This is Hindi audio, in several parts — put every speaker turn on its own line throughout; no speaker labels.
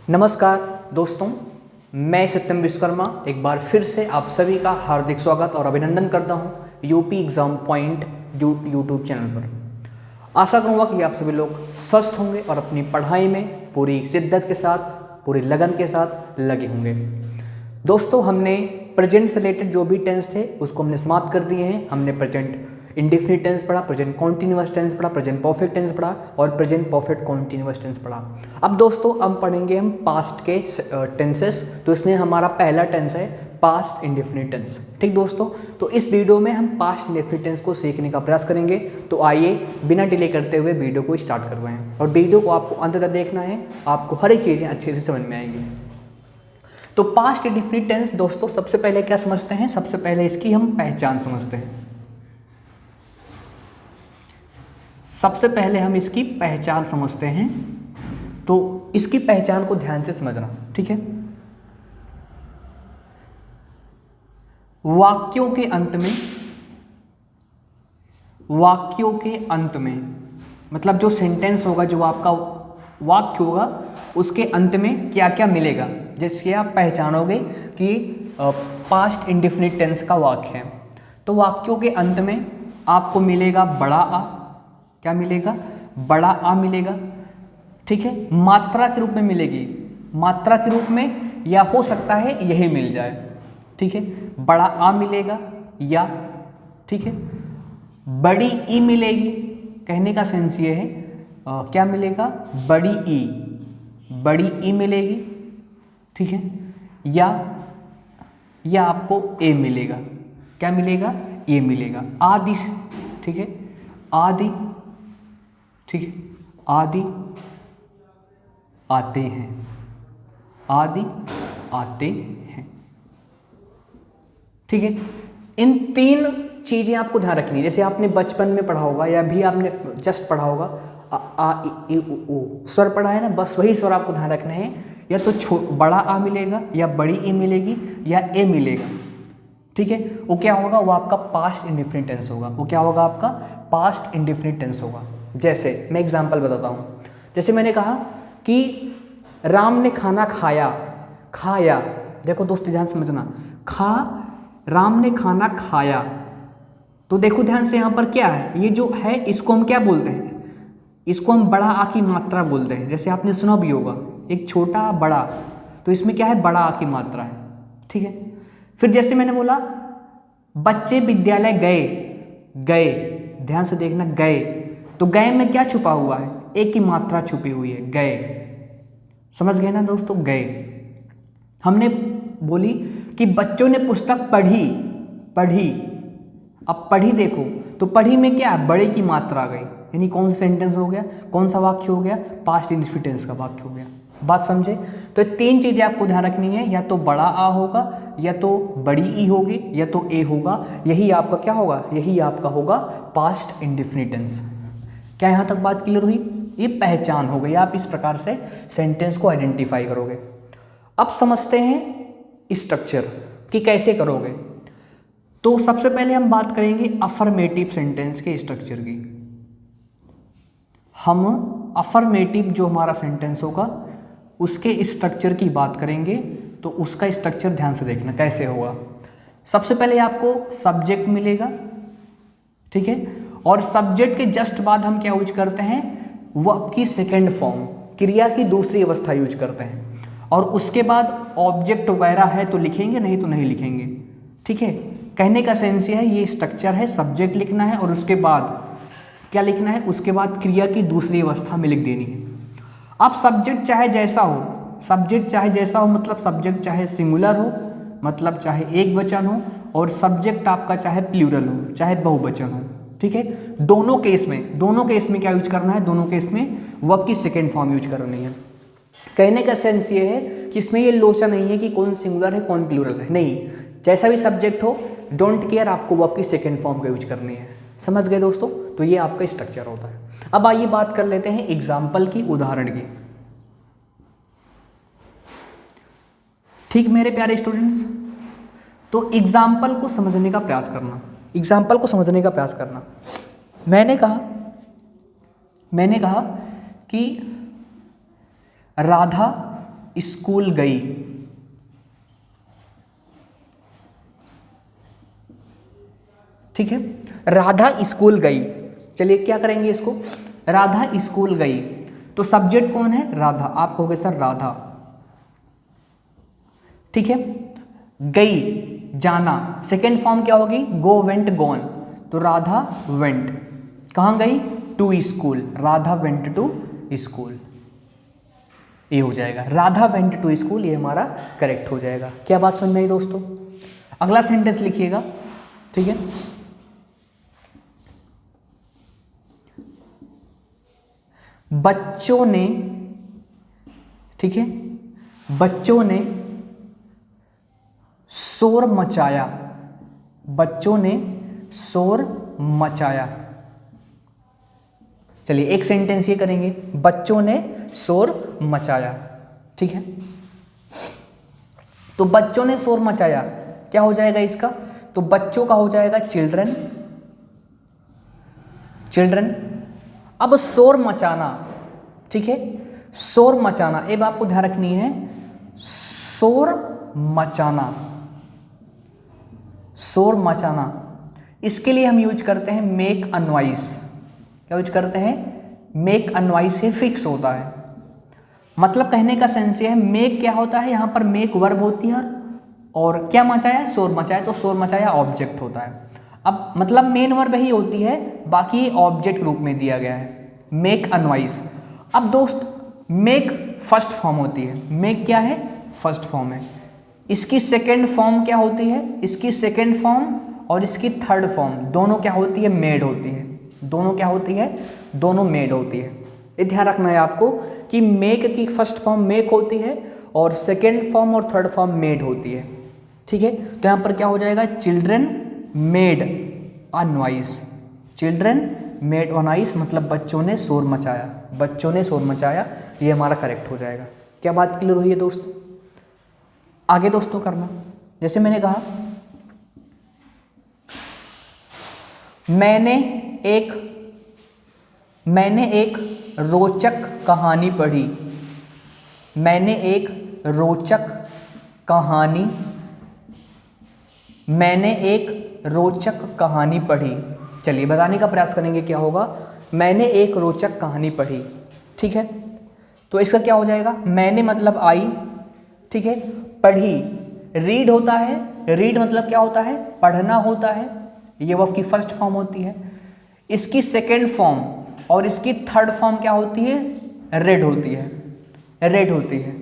नमस्कार दोस्तों, मैं सत्यम विश्वकर्मा एक बार फिर से आप सभी का हार्दिक स्वागत और अभिनंदन करता हूं UP exam point YouTube channel पर। आशा करूंगा कि आप सभी लोग स्वस्थ होंगे और अपनी पढ़ाई में पूरी शिद्दत के साथ, पूरी लगन के साथ लगे होंगे। दोस्तों, हमने प्रेजेंट से रिलेटेड जो भी टेंस थे उसको हमने समाप्त कर दिए हैं। हमने प्रेजेंट इंडेफिनिट टेंस पढ़ा, प्रेजेंट कॉन्टिन्यूअस टेंस पढ़ा, प्रेजेंट परफेक्ट टेंस पढ़ा और प्रेजेंट परफेक्ट कॉन्टिन्यूअस टेंस पढ़ा। अब दोस्तों अब पढ़ेंगे हम पास्ट के टेंसेस। तो इसमें हमारा पहला टेंस है पास्ट इंडेफिनिट टेंस। ठीक दोस्तों, तो इस वीडियो में हम पास्ट इंडेफिनिट टेंस को सीखने का प्रयास करेंगे। तो आइए बिना डिले करते हुए वीडियो को स्टार्ट कर रहे हैं और वीडियो को आपको अंत तक देखना है, आपको हर एक चीज़ें अच्छे से समझ में आएंगी। तो पास्ट इंडेफिनिट टेंस दोस्तों सबसे पहले क्या समझते हैं? सबसे पहले इसकी हम पहचान समझते हैं। सबसे पहले हम इसकी पहचान समझते हैं। तो इसकी पहचान को ध्यान से समझना, ठीक है। वाक्यों के अंत में मतलब जो सेंटेंस होगा, जो आपका वाक्य होगा, उसके अंत में क्या क्या मिलेगा, जिससे आप पहचानोगे कि पास्ट इंडेफिनिट टेंस का वाक्य है। तो वाक्यों के अंत में आपको मिलेगा बड़ा आ। क्या मिलेगा? बड़ा आ मिलेगा, ठीक है। मात्रा के रूप में मिलेगी, मात्रा के रूप में, या हो सकता है यही मिल जाए, ठीक है। बड़ा आ मिलेगा या, ठीक है। बड़ी ई मिलेगी। कहने का सेंस ये है क्या मिलेगा? बड़ी ई मिलेगी, ठीक है। या आपको ए मिलेगा। क्या मिलेगा? ए मिलेगा। आदि, ठीक है। आदि, ठीक है। आदि आते हैं, आदि आते हैं, ठीक है। इन तीन चीज़ें आपको ध्यान रखनी है। जैसे आपने बचपन में पढ़ा होगा या भी आपने जस्ट पढ़ा होगा, आ इ उ स्वर पढ़ा है ना, बस वही स्वर आपको ध्यान रखने हैं। या तो बड़ा आ मिलेगा, या बड़ी ई मिलेगी, या ए मिलेगा, ठीक है। वो क्या होगा? वो आपका पास्ट इंडेफिनिट टेंस होगा। वो क्या होगा? आपका पास्ट इंडेफिनिट टेंस होगा। जैसे मैं एग्जांपल बताता हूँ। जैसे मैंने कहा कि राम ने खाना खाया। देखो दोस्तों ध्यान समझना, राम ने खाना खाया। तो देखो ध्यान से, यहाँ पर क्या है? ये जो है इसको हम क्या बोलते हैं? इसको हम बड़ा आ की मात्रा बोलते हैं। जैसे आपने सुना भी होगा, एक छोटा बड़ा, तो इसमें क्या है? बड़ा आ की मात्रा है, ठीक है। फिर जैसे मैंने बोला बच्चे विद्यालय गए, ध्यान से देखना, गए। तो गए में क्या छुपा हुआ है? एक की मात्रा छुपी हुई है, गए। समझ गए ना दोस्तों? गए। हमने बोली कि बच्चों ने पुस्तक पढ़ी। अब पढ़ी देखो, तो पढ़ी में क्या है? बड़े की मात्रा आ गई। यानी कौन सा सेंटेंस हो गया? कौन सा वाक्य हो गया? पास्ट इंडेफिनिट टेंस का वाक्य हो गया। बात समझे? तो तीन चीजें आपको ध्यान रखनी है, या तो बड़ा आ होगा, या तो बड़ी ई होगी, या तो ए होगा। यही आपका क्या होगा? यही आपका होगा पास्ट इंडेफिनिट टेंस। क्या यहाँ तक बात क्लियर हुई? ये पहचान हो गई। आप इस प्रकार से सेंटेंस को आइडेंटिफाई करोगे। अब समझते हैं स्ट्रक्चर कि कैसे करोगे। तो सबसे पहले हम बात करेंगे अफर्मेटिव सेंटेंस के स्ट्रक्चर की। हम अफर्मेटिव जो हमारा सेंटेंस होगा उसके स्ट्रक्चर की बात करेंगे। तो उसका स्ट्रक्चर ध्यान से देखना कैसे होगा। सबसे पहले आपको सब्जेक्ट मिलेगा, ठीक है। और सब्जेक्ट के जस्ट बाद हम क्या यूज करते हैं? वर्ब की सेकेंड फॉर्म, क्रिया की दूसरी अवस्था यूज करते हैं। और उसके बाद ऑब्जेक्ट वगैरह है तो लिखेंगे, नहीं तो नहीं लिखेंगे, ठीक है। कहने का सेंस ये है, ये स्ट्रक्चर है। सब्जेक्ट लिखना है और उसके बाद क्या लिखना है? उसके बाद क्रिया की दूसरी अवस्था में लिख देनी है। अब सब्जेक्ट चाहे जैसा हो, मतलब सब्जेक्ट चाहे सिंगुलर हो, मतलब चाहे एक वचन हो, और सब्जेक्ट आपका चाहे प्लूरल हो, चाहे बहुवचन हो, ठीक है। दोनों केस में क्या यूज करना है? दोनों केस में वर्ब की सेकेंड फॉर्म यूज करनी है। कहने का सेंस ये है कि इसमें ये लोचा नहीं है कि कौन सिंगुलर है कौन प्लूरल है, नहीं। जैसा भी सब्जेक्ट हो, डोंट केयर, आपको वर्ब की सेकेंड फॉर्म का यूज करनी है। समझ गए दोस्तों? तो ये आपका स्ट्रक्चर होता है। अब आइए बात कर लेते हैं एग्जाम्पल की, उदाहरण की। ठीक मेरे प्यारे स्टूडेंट्स, तो एग्जाम्पल को समझने का प्रयास करना। मैंने कहा कि राधा स्कूल गई। ठीक है, राधा स्कूल गई। चलिए क्या करेंगे इसको, राधा स्कूल गई, तो सब्जेक्ट कौन है, राधा। आप कहोगे सर राधा। ठीक है, गई जाना, सेकेंड फॉर्म क्या होगी, गो वेंट गॉन, तो राधा वेंट, कहाँ गई, to school, Radha went to school, ये हो जाएगा, राधा वेंट टू स्कूल, ये हमारा करेक्ट हो जाएगा। क्या बात समझ में आई दोस्तों। अगला सेंटेंस लिखिएगा। ठीक है, बच्चों ने, ठीक है, बच्चों ने शोर मचाया, बच्चों ने शोर मचाया। चलिए एक सेंटेंस ये करेंगे, बच्चों ने शोर मचाया। ठीक है, तो बच्चों ने शोर मचाया, क्या हो जाएगा इसका, तो बच्चों का हो जाएगा चिल्ड्रन, चिल्ड्रन। अब शोर मचाना, ठीक है, शोर मचाना, एक आपको ध्यान रखनी है, शोर मचाना, शोर मचाना, इसके लिए हम यूज करते हैं मेक अ नॉइस। क्या यूज करते हैं, मेक अ नॉइस से फिक्स होता है, मतलब कहने का सेंस ये है, मेक क्या होता है, यहाँ पर मेक वर्ब होती है, और क्या मचाया, शोर मचाया, तो शोर मचाया ऑब्जेक्ट होता है। अब मतलब मेन वर्ब ही होती है, बाकी ऑब्जेक्ट रूप में दिया गया है, मेक अ नॉइस। अब दोस्त मेक फर्स्ट फॉर्म होती है, मेक क्या है, फर्स्ट फॉर्म है, इसकी सेकेंड फॉर्म क्या होती है, इसकी सेकेंड फॉर्म और इसकी थर्ड फॉर्म दोनों क्या होती है, मेड होती है, दोनों क्या होती है, दोनों मेड होती है। ये ध्यान रखना है आपको कि मेक की फर्स्ट फॉर्म मेक होती है और सेकेंड फॉर्म और थर्ड फॉर्म मेड होती है। ठीक है, तो यहाँ पर क्या हो जाएगा, children made a noise, children made a noise, मतलब बच्चों ने शोर मचाया, बच्चों ने शोर मचाया, ये हमारा करेक्ट हो जाएगा। क्या बात क्लियर हुई है दोस्त। आगे दोस्तों करना, जैसे मैंने कहा, मैंने एक रोचक कहानी पढ़ी, मैंने एक रोचक कहानी, मैंने एक रोचक कहानी पढ़ी। चलिए बताने का प्रयास करेंगे क्या होगा, मैंने एक रोचक कहानी पढ़ी। ठीक है, तो इसका क्या हो जाएगा, मैंने मतलब आई, ठीक है, पढ़ी, रीड होता है, रीड मतलब क्या होता है, पढ़ना होता है, ये वर्ब की फर्स्ट फॉर्म होती है, इसकी सेकेंड फॉर्म और इसकी थर्ड फॉर्म क्या होती है, रेड होती है, रेड होती है।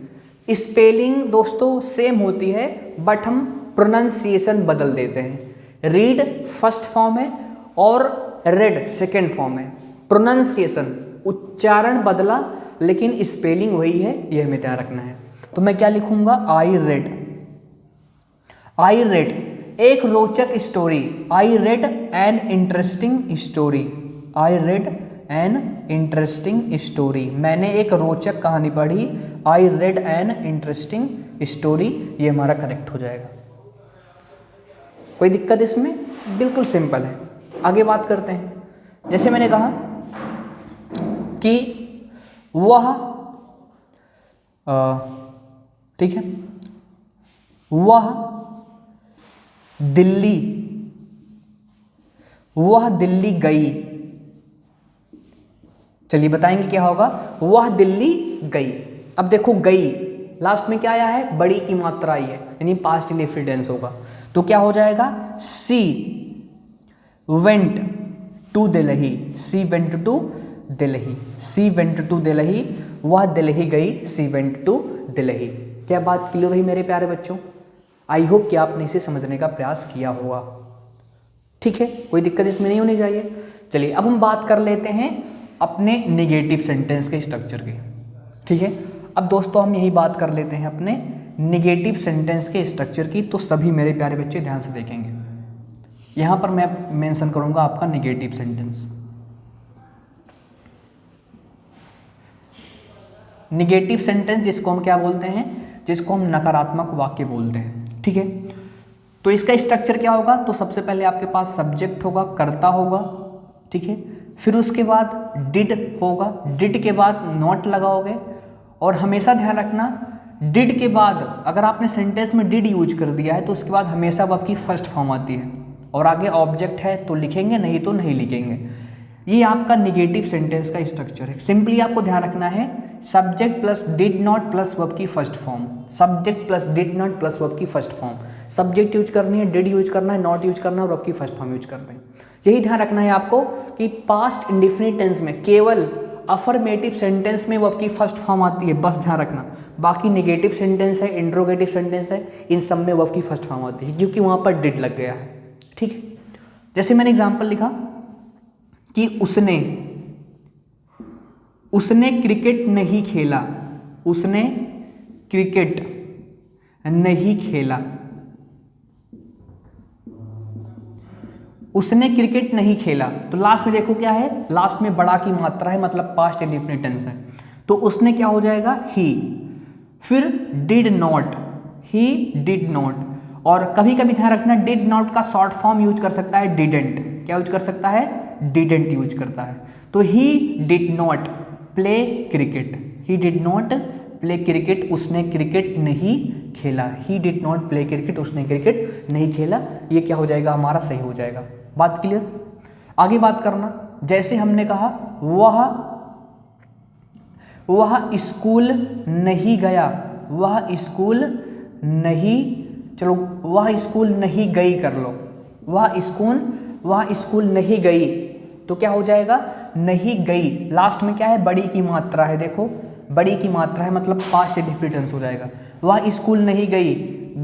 स्पेलिंग दोस्तों सेम होती है, बट हम प्रोनाउंसिएशन बदल देते हैं, रीड फर्स्ट फॉर्म है और रेड सेकेंड फॉर्म है, प्रोनाउंसिएशन उच्चारण बदला लेकिन स्पेलिंग वही है, ये हमें ध्यान रखना है। तो मैं क्या लिखूंगा, आई रेड, आई रेड एक रोचक story, I read an interesting story, I read an interesting story, मैंने एक रोचक कहानी पढ़ी, I read an interesting story, ये हमारा करेक्ट हो जाएगा। कोई दिक्कत इसमें, बिल्कुल सिंपल है। आगे बात करते हैं, जैसे मैंने कहा कि वह, ठीक है, वह दिल्ली गई। चलिए बताएंगे क्या होगा, वह दिल्ली गई। अब देखो गई लास्ट में क्या आया है, बड़ी की मात्रा आई है, यानी पास्ट इंडेफिनिट होगा, तो क्या हो जाएगा, she went to Delhi, she went to Delhi, she went to Delhi, वह दिल्ली गई, सी वेंट टू दिल्ली। क्या बात क्लियर हुई मेरे प्यारे बच्चों। आई होप कि आपने इसे समझने का प्रयास किया होगा। ठीक है, कोई दिक्कत इसमें नहीं होनी चाहिए। चलिए अब हम बात कर लेते हैं अपने नेगेटिव सेंटेंस के स्ट्रक्चर की। ठीक है, अब दोस्तों हम यही बात कर लेते हैं अपने नेगेटिव सेंटेंस के स्ट्रक्चर की, तो सभी मेरे प्यारे बच्चे ध्यान से देखेंगे। यहाँ पर मैं मेंशन करूँगा आपका नेगेटिव सेंटेंस। नेगेटिव सेंटेंस जिसको हम क्या बोलते हैं, जिसको हम नकारात्मक वाक्य बोलते हैं। ठीक है, तो इसका स्ट्रक्चर क्या होगा, तो सबसे पहले आपके पास सब्जेक्ट होगा, कर्ता होगा, ठीक है, फिर उसके बाद डिड होगा, डिड के बाद नॉट लगाओगे, और हमेशा ध्यान रखना डिड के बाद अगर आपने सेंटेंस में डिड यूज कर दिया है तो उसके बाद हमेशा वर्ब की फर्स्ट फॉर्म आती है, और आगे ऑब्जेक्ट है तो लिखेंगे, नहीं तो नहीं लिखेंगे। ये आपका निगेटिव सेंटेंस का स्ट्रक्चर है। सिंपली आपको ध्यान रखना है subject plus did not plus verb की first form, subject plus did not plus verb की फर्स्ट फॉर्म। सब्जेक्ट यूज करनी है, डिड यूज करना है, नॉट यूज करना है, वर्ब की फर्स्ट फॉर्म यूज करना है। यही ध्यान रखना है आपको कि पास्ट इंडेफिनिट टेंस में केवल अफर्मेटिव सेंटेंस में वर्ब की फर्स्ट फॉर्म आती है, बस ध्यान रखना। बाकी नेगेटिव सेंटेंस है, इंट्रोगेटिव सेंटेंस है, इन सब में वर्ब की फर्स्ट फॉर्म आती है क्योंकि वहाँ पर डिड लग गया है। ठीक है, जैसे मैंने एग्जाम्पल लिखा कि उसने क्रिकेट नहीं खेला, उसने क्रिकेट नहीं खेला, उसने क्रिकेट नहीं खेला। तो लास्ट में देखो क्या है, लास्ट में बड़ा की मात्रा है, मतलब पास्ट इंडेफिनिट टेंस है, तो उसने क्या हो जाएगा ही। फिर did not, he did not, और कभी कभी ध्यान रखना डिड नॉट का शॉर्ट फॉर्म यूज कर सकता है डिडेंट। क्या यूज कर सकता है, डिडेंट यूज करता है। तो ही did not play cricket, he did not play cricket, उसने क्रिकेट नहीं खेला। ही डिड नॉट प्ले क्रिकेट, उसने क्रिकेट नहीं खेला। ये क्या हो जाएगा, हमारा सही हो जाएगा। बात क्लियर। आगे बात करना, जैसे हमने कहा वह स्कूल नहीं गया, वह स्कूल नहीं, चलो वह स्कूल नहीं गई कर लो, वह स्कूल नहीं गई, तो क्या हो जाएगा, नहीं गई। लास्ट में क्या है, बड़ी की मात्रा है, देखो बड़ी की मात्रा है मतलब पास्ट इंडेफिनिट टेंस हो जाएगा। वह स्कूल नहीं गई,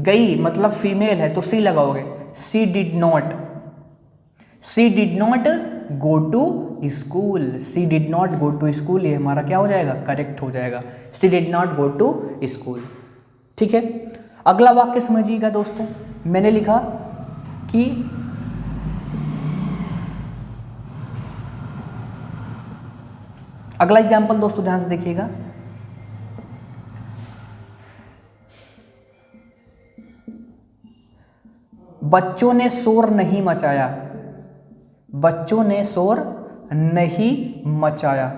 गई मतलब फीमेल है तो सी लगाओगे। She did not go to school, she did not go to school, ये हमारा क्या हो जाएगा, करेक्ट हो जाएगा। She did not go to school. ठीक है, अगला वाक्य समझिएगा दोस्तों। मैंने लिखा कि अगला एग्जाम्पल दोस्तों ध्यान से देखिएगा। बच्चों ने शोर नहीं मचाया, बच्चों ने शोर नहीं मचाया।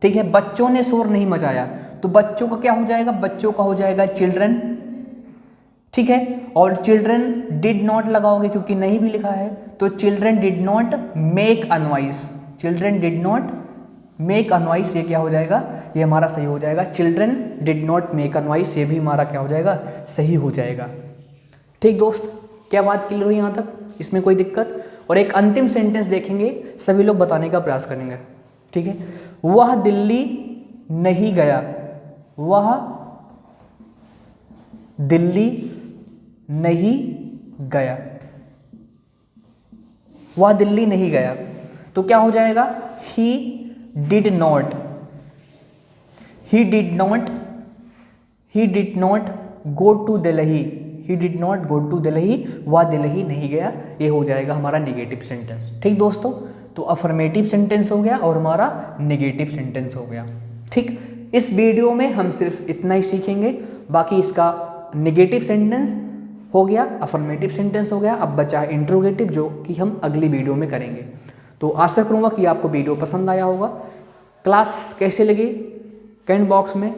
ठीक है, बच्चों ने शोर नहीं मचाया, तो बच्चों का क्या हो जाएगा, बच्चों का हो जाएगा चिल्ड्रन। ठीक है, और चिल्ड्रन डिड नॉट लगाओगे क्योंकि नहीं भी लिखा है, तो children did not make a noise, children did not make a noise, ये क्या हो जाएगा, ये हमारा सही हो जाएगा। Children did not make a noise, ये भी हमारा क्या हो जाएगा, सही हो जाएगा। ठीक दोस्त, क्या बात क्लियर हुई यहाँ तक, इसमें कोई दिक्कत। और एक अंतिम सेंटेंस देखेंगे, सभी लोग बताने का प्रयास करेंगे। ठीक है, वह दिल्ली नहीं गया, वह दिल्ली नहीं गया, वह दिल्ली नहीं गया, तो क्या हो जाएगा, he did not, he did not go to Delhi, he did not go to Delhi, वह दिल्ली नहीं गया, ये हो जाएगा हमारा नेगेटिव सेंटेंस। ठीक दोस्तों, तो अफर्मेटिव सेंटेंस हो गया और हमारा नेगेटिव सेंटेंस हो गया। ठीक, इस वीडियो में हम सिर्फ इतना ही सीखेंगे, बाकी इसका नेगेटिव सेंटेंस हो गया, अफर्मेटिव सेंटेंस हो गया, अब बचा है इंट्रोगेटिव, जो कि हम अगली वीडियो में करेंगे। तो आशा करूँगा कि आपको वीडियो पसंद आया होगा। क्लास कैसे लगी कमेंट बॉक्स में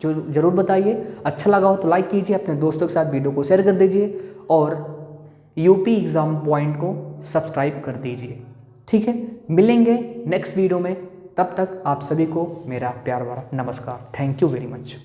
जो ज़रूर बताइए। अच्छा लगा हो तो लाइक कीजिए, अपने दोस्तों के साथ वीडियो को शेयर कर दीजिए और यूपी एग्ज़ाम पॉइंट को सब्सक्राइब कर दीजिए। ठीक है, मिलेंगे नेक्स्ट वीडियो में, तब तक आप सभी को मेरा प्यार भरा नमस्कार। Thank you very much.